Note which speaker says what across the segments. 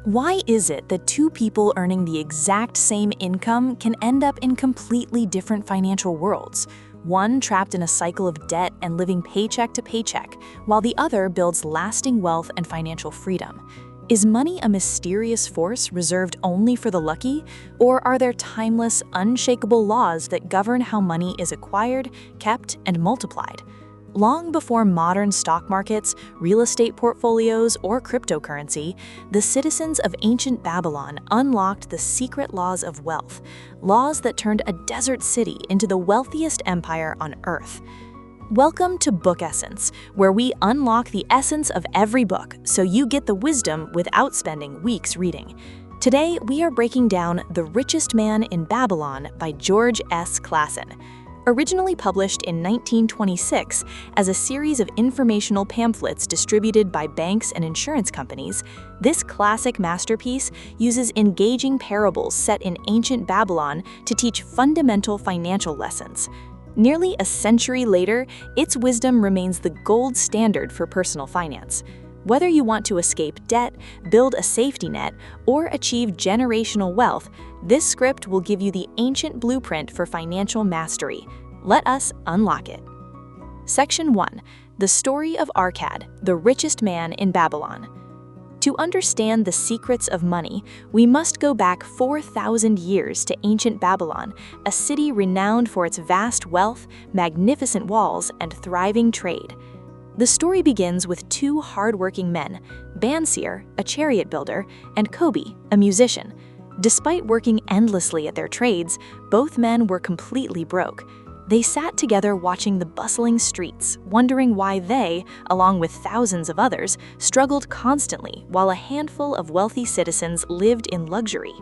Speaker 1: Why is it that two people earning the exact same income can end up in completely different financial worlds? One trapped in a cycle of debt and living paycheck to paycheck, while the other builds lasting wealth and financial freedom. Is money a mysterious force reserved only for the lucky, or are there timeless, unshakable laws that govern how money is acquired, kept, and multiplied? Long before modern stock markets, real estate portfolios, or cryptocurrency, the citizens of ancient Babylon unlocked the secret laws of wealth, laws that turned a desert city into the wealthiest empire on Earth. Welcome to Book Essence, where we unlock the essence of every book so you get the wisdom without spending weeks reading. Today, we are breaking down The Richest Man in Babylon by George S. Clason. Originally published in 1926 as a series of informational pamphlets distributed by banks and insurance companies, this classic masterpiece uses engaging parables set in ancient Babylon to teach fundamental financial lessons. Nearly a century later, its wisdom remains the gold standard for personal finance. Whether you want to escape debt, build a safety net, or achieve generational wealth, this script will give you the ancient blueprint for financial mastery. Let us unlock it. Section 1. The Story of Arcad, the Richest Man in Babylon. To understand the secrets of money, we must go back 4,000 years to ancient Babylon, a city renowned for its vast wealth, magnificent walls, and thriving trade. The story begins with two hard-working men, Banseer, a chariot builder, and Kobe, a musician. Despite working endlessly at their trades, both men were completely broke. They sat together watching the bustling streets, wondering why they, along with thousands of others, struggled constantly while a handful of wealthy citizens lived in luxury.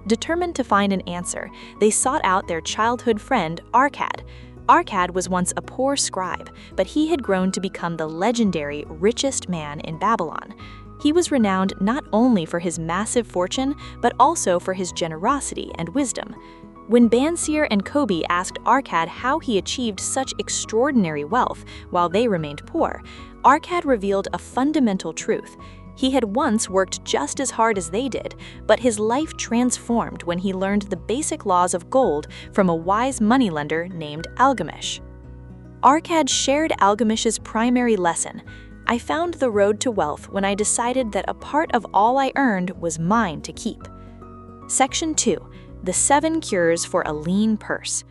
Speaker 1: Determined to find an answer, they sought out their childhood friend, Arcad. Arcad was once a poor scribe, but he had grown to become the legendary richest man in Babylon. He was renowned not only for his massive fortune, but also for his generosity and wisdom. When Banseer and Kobe asked Arcad how he achieved such extraordinary wealth while they remained poor, Arcad revealed a fundamental truth. He had once worked just as hard as they did, but his life transformed when he learned the basic laws of gold from a wise moneylender named Algamish. Arcad shared Algamish's primary lesson: "I found the road to wealth when I decided that a part of all I earned was mine to keep." Section 2. The 7 Cures for a Lean Purse.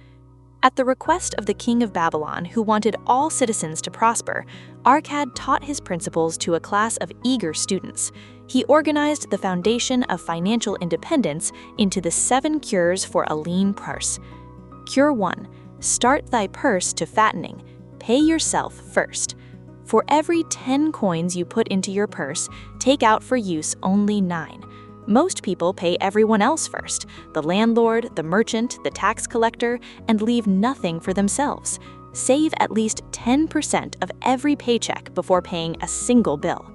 Speaker 1: At the request of the king of Babylon, who wanted all citizens to prosper, Arcad taught his principles to a class of eager students. He organized the foundation of financial independence into the 7 Cures for a Lean Purse. Cure 1. Start thy purse to fattening. Pay yourself first. For every 10 coins you put into your purse, take out for use only 9. Most people pay everyone else first, the landlord, the merchant, the tax collector, and leave nothing for themselves. Save at least 10% of every paycheck before paying a single bill.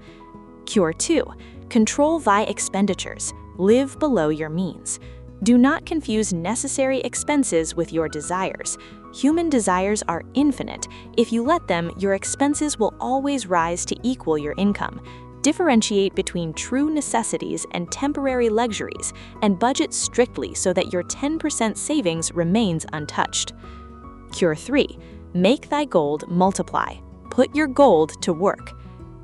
Speaker 1: Cure 2. Control thy expenditures. Live below your means. Do not confuse necessary expenses with your desires. Human desires are infinite. If you let them, your expenses will always rise to equal your income. Differentiate between true necessities and temporary luxuries, and budget strictly so that your 10% savings remains untouched. Cure 3. Make thy gold multiply. Put your gold to work.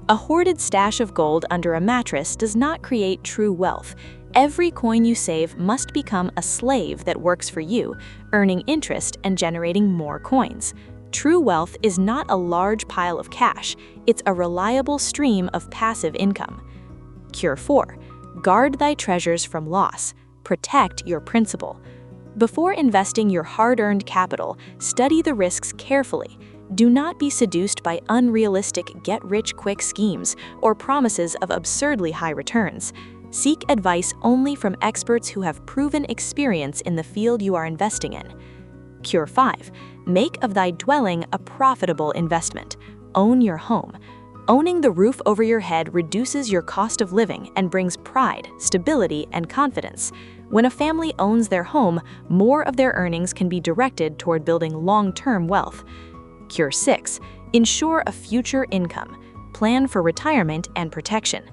Speaker 1: A hoarded stash of gold under a mattress does not create true wealth. Every coin you save must become a slave that works for you, earning interest and generating more coins. True wealth is not a large pile of cash, it's a reliable stream of passive income. Cure 4. Guard thy treasures from loss. Protect your principal. Before investing your hard-earned capital, study the risks carefully. Do not be seduced by unrealistic get-rich-quick schemes or promises of absurdly high returns. Seek advice only from experts who have proven experience in the field you are investing in. Cure 5. Make of thy dwelling a profitable investment. Own your home. Owning the roof over your head reduces your cost of living and brings pride, stability, and confidence. When a family owns their home, more of their earnings can be directed toward building long-term wealth. Cure 6. Ensure a future income. Plan for retirement and protection.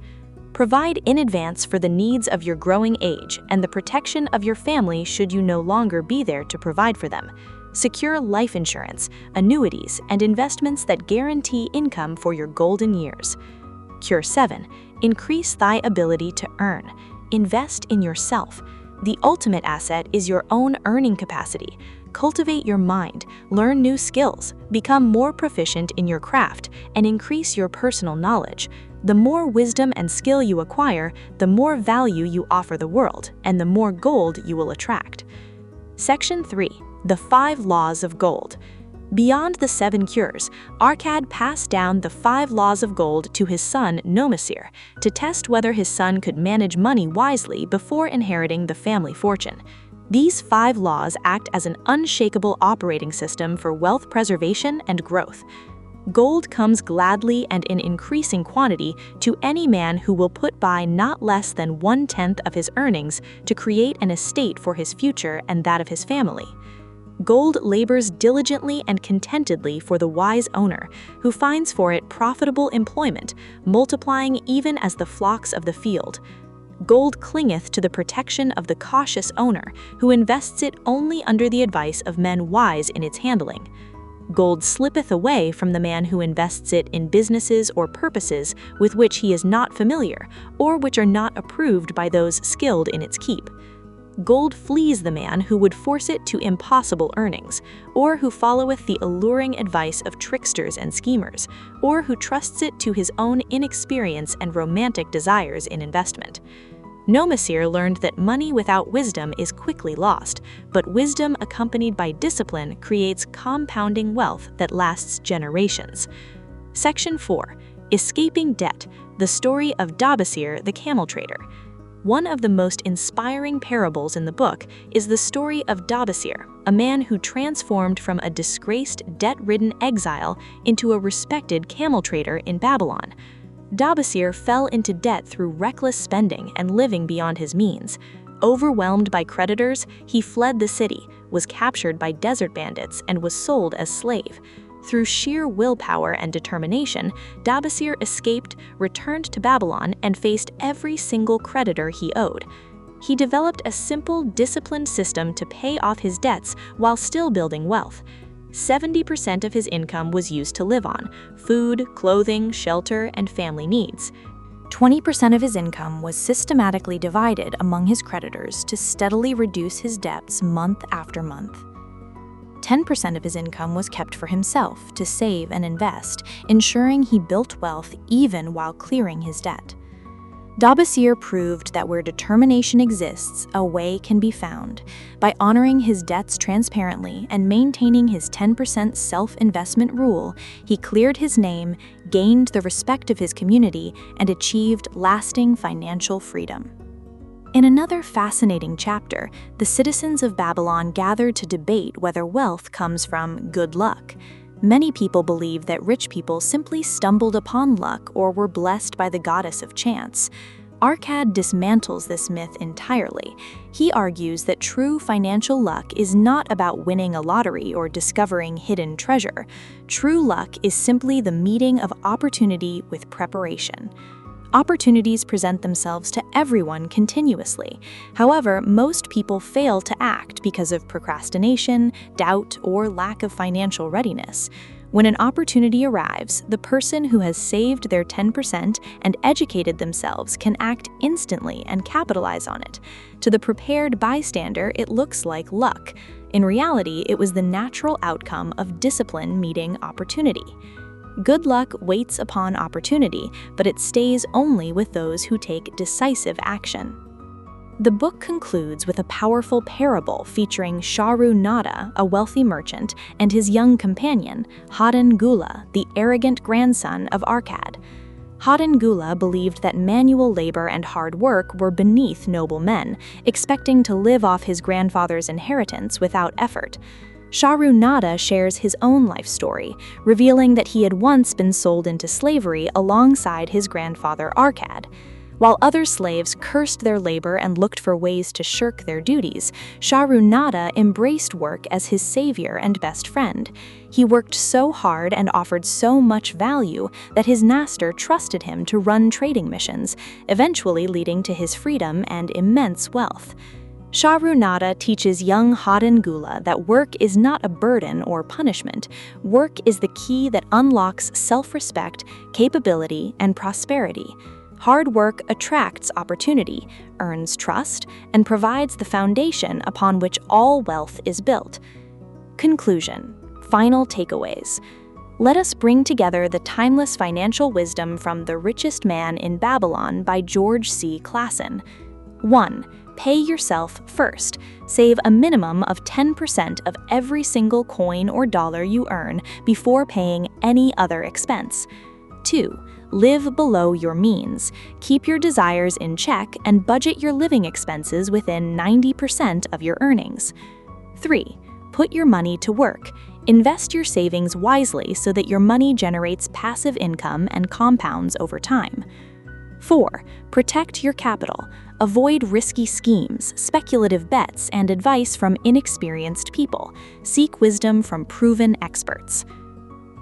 Speaker 1: Provide in advance for the needs of your growing age and the protection of your family should you no longer be there to provide for them. Secure life insurance, annuities, and investments that guarantee income for your golden years. Cure 7. Increase thy ability to earn. Invest in yourself. The ultimate asset is your own earning capacity. Cultivate your mind, learn new skills, become more proficient in your craft, and increase your personal knowledge. The more wisdom and skill you acquire, the more value you offer the world, and the more gold you will attract. Section 3. The 5 Laws of Gold. Beyond the 7 cures, Arkad passed down the 5 laws of gold to his son Nomasir to test whether his son could manage money wisely before inheriting the family fortune. These 5 laws act as an unshakable operating system for wealth preservation and growth. Gold comes gladly and in increasing quantity to any man who will put by not less than 1/10 of his earnings to create an estate for his future and that of his family. Gold labors diligently and contentedly for the wise owner, who finds for it profitable employment, multiplying even as the flocks of the field. Gold clingeth to the protection of the cautious owner, who invests it only under the advice of men wise in its handling. Gold slippeth away from the man who invests it in businesses or purposes with which he is not familiar, or which are not approved by those skilled in its keep. Gold flees the man who would force it to impossible earnings, or who followeth the alluring advice of tricksters and schemers, or who trusts it to his own inexperience and romantic desires in investment. Nomasir learned that money without wisdom is quickly lost, but wisdom accompanied by discipline creates compounding wealth that lasts generations. Section 4. Escaping Debt, the story of Dabasir the camel trader. One of the most inspiring parables in the book is the story of Dabasir, a man who transformed from a disgraced, debt-ridden exile into a respected camel trader in Babylon. Dabasir fell into debt through reckless spending and living beyond his means. Overwhelmed by creditors, he fled the city, was captured by desert bandits, and was sold as slave. Through sheer willpower and determination, Dabasir escaped, returned to Babylon, and faced every single creditor he owed. He developed a simple, disciplined system to pay off his debts while still building wealth. 70% of his income was used to live on: food, clothing, shelter, and family needs. 20% of his income was systematically divided among his creditors to steadily reduce his debts month after month. 10% of his income was kept for himself to save and invest, ensuring he built wealth even while clearing his debt. Dabasir proved that where determination exists, a way can be found. By honoring his debts transparently and maintaining his 10% self-investment rule, he cleared his name, gained the respect of his community, and achieved lasting financial freedom. In another fascinating chapter, the citizens of Babylon gathered to debate whether wealth comes from good luck. Many people believe that rich people simply stumbled upon luck or were blessed by the goddess of chance. Arkad dismantles this myth entirely. He argues that true financial luck is not about winning a lottery or discovering hidden treasure. True luck is simply the meeting of opportunity with preparation. Opportunities present themselves to everyone continuously. However, most people fail to act because of procrastination, doubt, or lack of financial readiness. When an opportunity arrives, the person who has saved their 10% and educated themselves can act instantly and capitalize on it. To the prepared bystander, it looks like luck. In reality, it was the natural outcome of discipline meeting opportunity. Good luck waits upon opportunity, but it stays only with those who take decisive action. The book concludes with a powerful parable featuring Sharu Nada, a wealthy merchant, and his young companion, Hadan Gula, the arrogant grandson of Arkad. Hadan Gula believed that manual labor and hard work were beneath noble men, expecting to live off his grandfather's inheritance without effort. Sharu Nada shares his own life story, revealing that he had once been sold into slavery alongside his grandfather Arkad. While other slaves cursed their labor and looked for ways to shirk their duties, Shahrunada embraced work as his savior and best friend. He worked so hard and offered so much value that his master trusted him to run trading missions, eventually leading to his freedom and immense wealth. Shahrunada teaches young Hadan Gula that work is not a burden or punishment. Work is the key that unlocks self-respect, capability, and prosperity. Hard work attracts opportunity, earns trust, and provides the foundation upon which all wealth is built. Conclusion. Final takeaways. Let us bring together the timeless financial wisdom from The Richest Man in Babylon by George C. Clason. 1. Pay yourself first. Save a minimum of 10% of every single coin or dollar you earn before paying any other expense. 2. Live below your means. Keep your desires in check and budget your living expenses within 90% of your earnings. 3. Put your money to work. Invest your savings wisely so that your money generates passive income and compounds over time. 4. Protect your capital. Avoid risky schemes, speculative bets, and advice from inexperienced people. Seek wisdom from proven experts.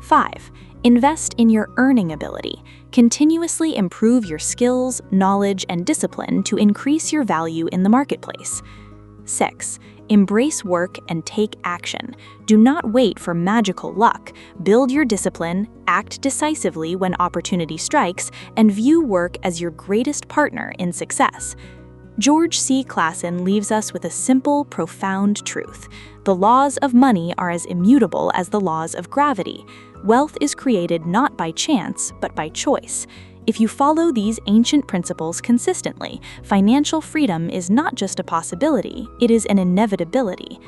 Speaker 1: 5. Invest in your earning ability. Continuously improve your skills, knowledge, and discipline to increase your value in the marketplace. 6. Embrace work and take action. Do not wait for magical luck. Build your discipline, act decisively when opportunity strikes, and view work as your greatest partner in success. George C. Clason leaves us with a simple, profound truth. The laws of money are as immutable as the laws of gravity. Wealth is created not by chance, but by choice. If you follow these ancient principles consistently, financial freedom is not just a possibility, it is an inevitability.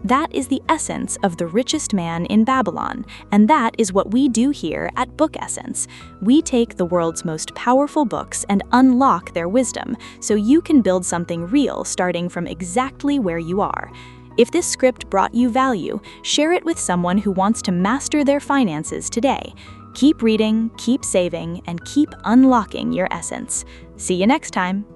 Speaker 1: That is the essence of The Richest Man in Babylon, and that is what we do here at Book Essence. We take the world's most powerful books and unlock their wisdom, so you can build something real starting from exactly where you are. If this script brought you value, share it with someone who wants to master their finances today. Keep reading, keep saving, and keep unlocking your essence. See you next time.